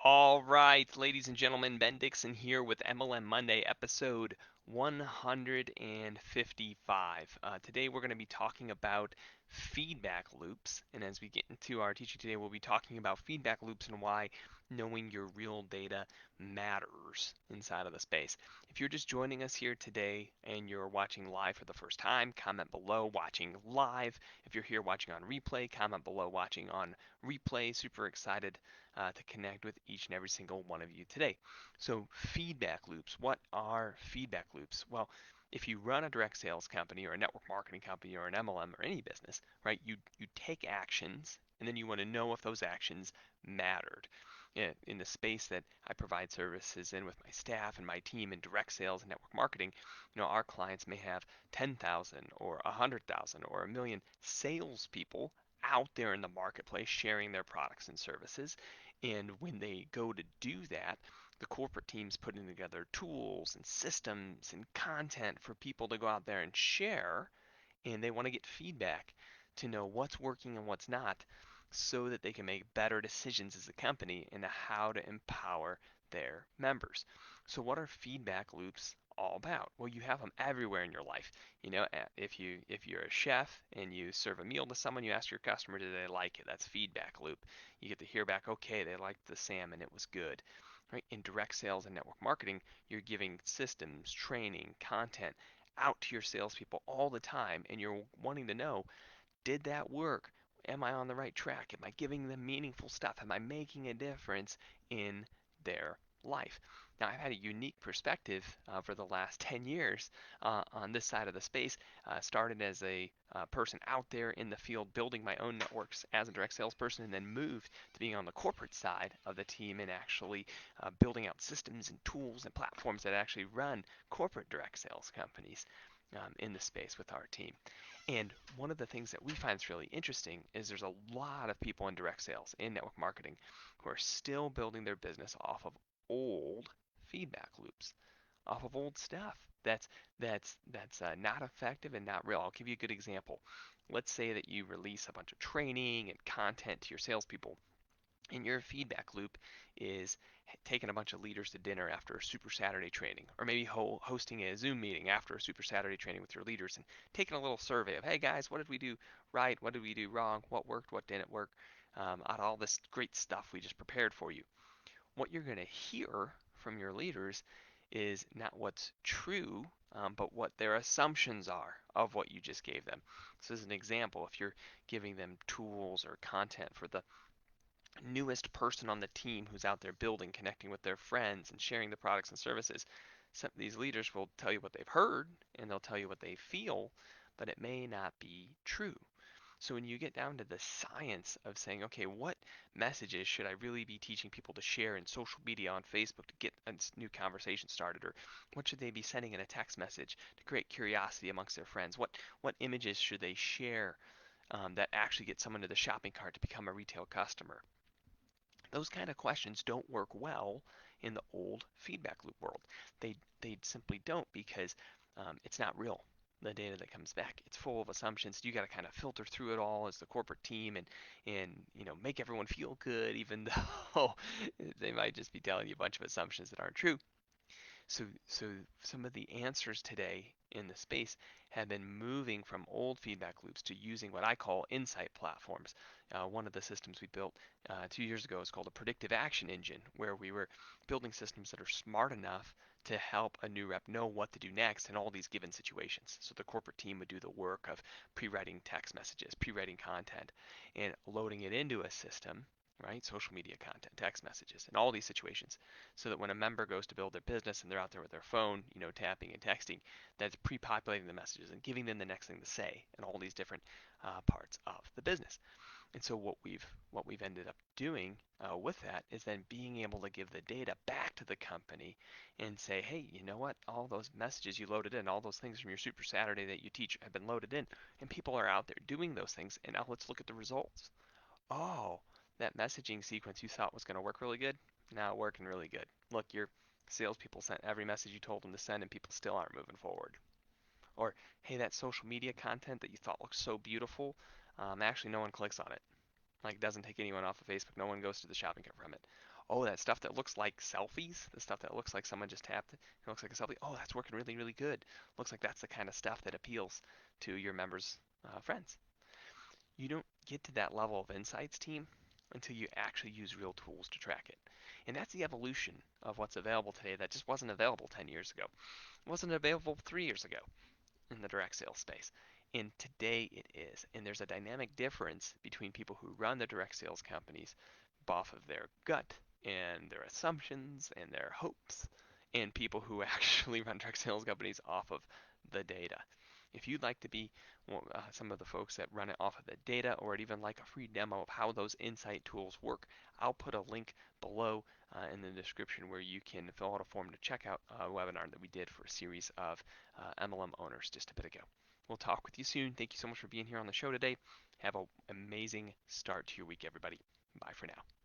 All right, ladies and gentlemen, Ben Dixon here with MLM Monday, episode 155. Today we're going to be talking about feedback loops, and as we get into our teaching today, we'll be talking about feedback loops and why knowing your real data matters inside of the space. If you're just joining us here today and you're watching live for the first time, comment below watching live. If you're here watching on replay, comment below watching on replay. Super excited to connect with each and every single one of you today. So, feedback loops. What are feedback loops? Well, if you run a direct sales company or a network marketing company or an MLM or any business, right, you take actions and then you want to know if those actions mattered. In the space that I provide services in with my staff and my team in direct sales and network marketing, our clients may have 10,000 or 100,000 or a million salespeople out there in the marketplace sharing their products and services. And when they go to do that, the corporate team's putting together tools and systems and content for people to go out there and share, and they want to get feedback to know what's working and what's not so that they can make better decisions as a company in how to empower their members. So what are feedback loops all about? Well, you have them everywhere in your life. If you're a chef and you serve a meal to someone, you ask your customer, did they like it? That's feedback loop. You get to hear back, okay, they liked the salmon, it was good. Right? In direct sales and network marketing, you're giving systems, training, content out to your salespeople all the time, and you're wanting to know, did that work? Am I on the right track? Am I giving them meaningful stuff? Am I making a difference in their life? Now, I've had a unique perspective for the last 10 years on this side of the space. Started as a person out there in the field building my own networks as a direct salesperson, and then moved to being on the corporate side of the team and actually building out systems and tools and platforms that actually run corporate direct sales companies in the space with our team. And one of the things that we find is really interesting is there's a lot of people in direct sales and network marketing who are still building their business off of old feedback loops, off of old stuff that's not effective and not real. I'll give you a good example. Let's say that you release a bunch of training and content to your salespeople, and your feedback loop is taking a bunch of leaders to dinner after a Super Saturday training, or maybe hosting a Zoom meeting after a Super Saturday training with your leaders and taking a little survey of, hey guys, what did we do right? What did we do wrong? What worked? What didn't work? Out of all this great stuff we just prepared for you. What you're going to hear from your leaders is not what's true, but what their assumptions are of what you just gave them. So, as an example, if you're giving them tools or content for the newest person on the team who's out there building, connecting with their friends, and sharing the products and services. Some of these leaders will tell you what they've heard and they'll tell you what they feel, but it may not be true. So when you get down to the science of saying, okay, what messages should I really be teaching people to share in social media on Facebook to get a new conversation started, or what should they be sending in a text message to create curiosity amongst their friends? What images should they share that actually get someone to the shopping cart to become a retail customer? Those kind of questions don't work well in the old feedback loop world. They simply don't, because it's not real. The data that comes back, it's full of assumptions. You got to kind of filter through it all as the corporate team, and make everyone feel good, even though they might just be telling you a bunch of assumptions that aren't true. So some of the answers today in the space have been moving from old feedback loops to using what I call insight platforms. One of the systems we built 2 years ago is called a predictive action engine, where we were building systems that are smart enough to help a new rep know what to do next in all these given situations. So the corporate team would do the work of pre-writing text messages, pre-writing content, and loading it into a system, right? Social media content, text messages, and all these situations, so that when a member goes to build their business and they're out there with their phone, tapping and texting, that's pre-populating the messages and giving them the next thing to say in all these different parts of the business. And so what we've ended up doing with that is then being able to give the data back to the company and say, hey, you know what? All those messages you loaded in, all those things from your Super Saturday that you teach have been loaded in, and people are out there doing those things. And now let's look at the results. Oh, that messaging sequence you thought was going to work really good, now working really good. Look, your salespeople sent every message you told them to send, and people still aren't moving forward. Or, hey, that social media content that you thought looked so beautiful, actually no one clicks on it. Like, it doesn't take anyone off of Facebook. No one goes to the shopping cart from it. Oh, that stuff that looks like selfies, the stuff that looks like someone just tapped it, it looks like a selfie. Oh, that's working really, really good. Looks like that's the kind of stuff that appeals to your members' friends. You don't get to that level of insights team until you actually use real tools to track it. And that's the evolution of what's available today that just wasn't available 10 years ago. It wasn't available 3 years ago in the direct sales space. And today it is. And there's a dynamic difference between people who run the direct sales companies off of their gut and their assumptions and their hopes, and people who actually run direct sales companies off of the data. If you'd like to be some of the folks that run it off of the data, or even like a free demo of how those insight tools work, I'll put a link below in the description where you can fill out a form to check out a webinar that we did for a series of MLM owners just a bit ago. We'll talk with you soon. Thank you so much for being here on the show today. Have an amazing start to your week, everybody. Bye for now.